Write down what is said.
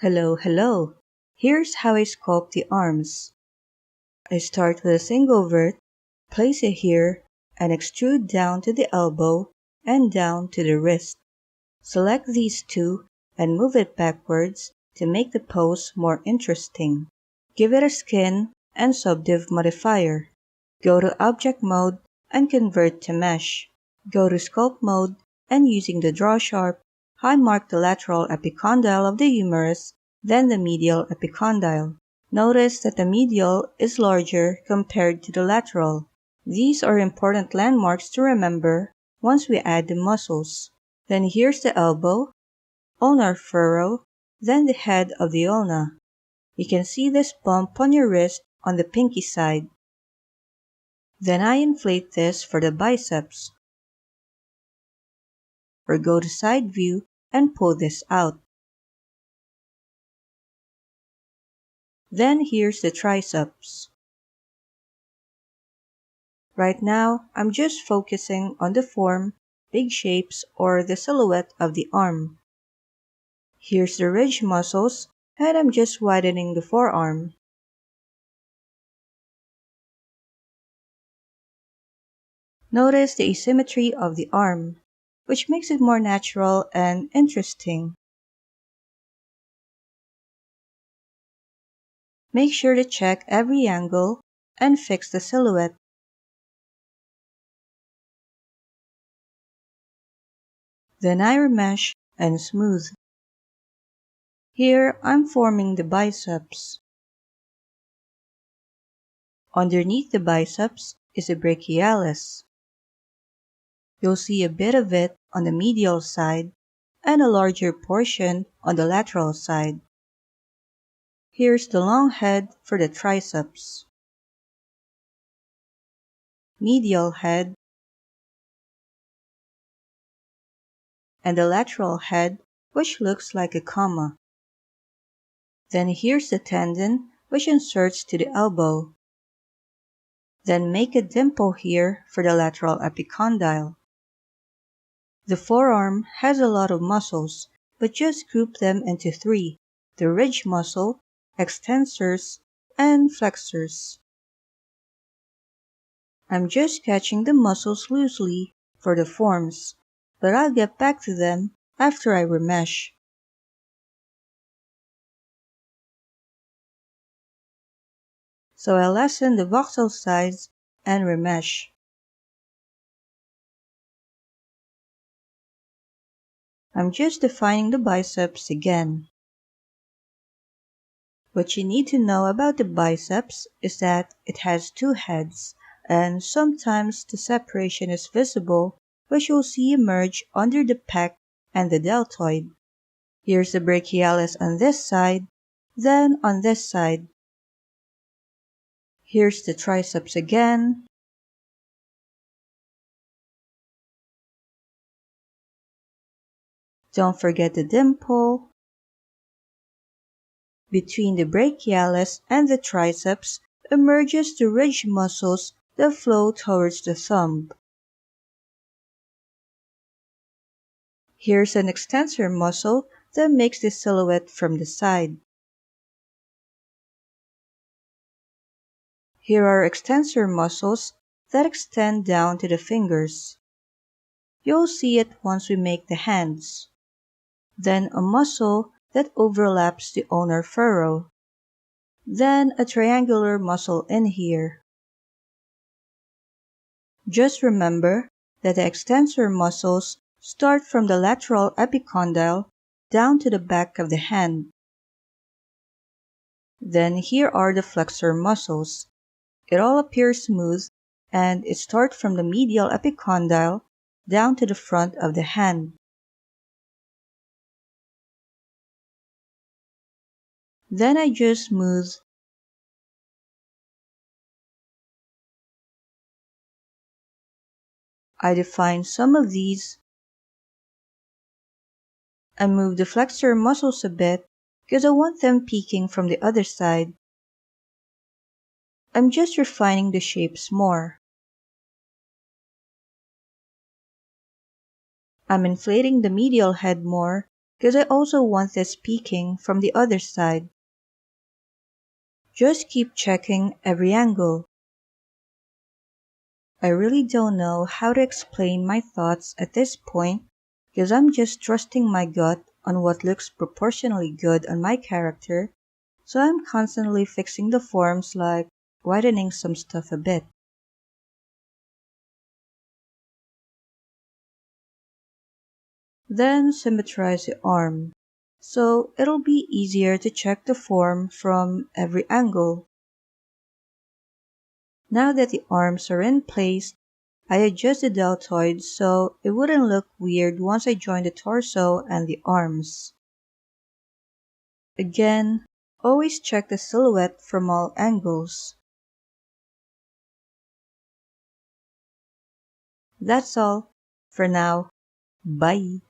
Hello, hello. Here's how I sculpt the arms. I start with a single vert, place it here, and extrude down to the elbow and down to the wrist. Select these two and move it backwards to make the pose more interesting. Give it a skin and subdiv modifier. Go to Object Mode and convert to Mesh. Go to Sculpt Mode and using the Draw Sharp, high mark the lateral epicondyle of the humerus, then the medial epicondyle. Notice that the medial is larger compared to the lateral. These are important landmarks to remember once we add the muscles. Then here's the elbow, ulnar furrow, then the head of the ulna. You can see this bump on your wrist on the pinky side. Then I inflate this for the biceps. Or go to side view and pull this out. Then here's the triceps. Right now, I'm just focusing on the form, big shapes, or the silhouette of the arm. Here's the ridge muscles, and I'm just widening the forearm. Notice the asymmetry of the arm, which makes it more natural and interesting. Make sure to check every angle and fix the silhouette. Then I remesh and smooth. Here I'm forming the biceps. Underneath the biceps is the brachialis. You'll see a bit of it on the medial side and a larger portion on the lateral side. Here's the long head for the triceps. Medial head and the lateral head, which looks like a comma. Then here's the tendon, which inserts to the elbow. Then make a dimple here for the lateral epicondyle. The forearm has a lot of muscles, but just group them into three: the ridge muscle, extensors, and flexors. I'm just sketching the muscles loosely for the forms, but I'll get back to them after I remesh. So I'll lessen the voxel size and remesh. I'm just defining the biceps again. What you need to know about the biceps is that it has two heads, and sometimes the separation is visible, which you'll see emerge under the pec and the deltoid. Here's the brachialis on this side, then on this side. Here's the triceps again. Don't forget the dimple. Between the brachialis and the triceps emerges the ridge muscles that flow towards the thumb. Here's an extensor muscle that makes the silhouette from the side. Here are extensor muscles that extend down to the fingers. You'll see it once we make the hands. Then a muscle that overlaps the ulnar furrow. Then a triangular muscle in here. Just remember that the extensor muscles start from the lateral epicondyle down to the back of the hand. Then here are the flexor muscles. It all appears smooth, and it starts from the medial epicondyle down to the front of the hand. Then I just smooth. I define some of these and move the flexor muscles a bit because I want them peeking from the other side. I'm just refining the shapes more. I'm inflating the medial head more because I also want this peeking from the other side. Just keep checking every angle. I really don't know how to explain my thoughts at this point because I'm just trusting my gut on what looks proportionally good on my character, so I'm constantly fixing the forms like widening some stuff a bit. Then symmetrize the arm, so it'll be easier to check the form from every angle. Now that the arms are in place, I adjust the deltoid so it wouldn't look weird once I join the torso and the arms. Again, always check the silhouette from all angles. That's all for now. Bye.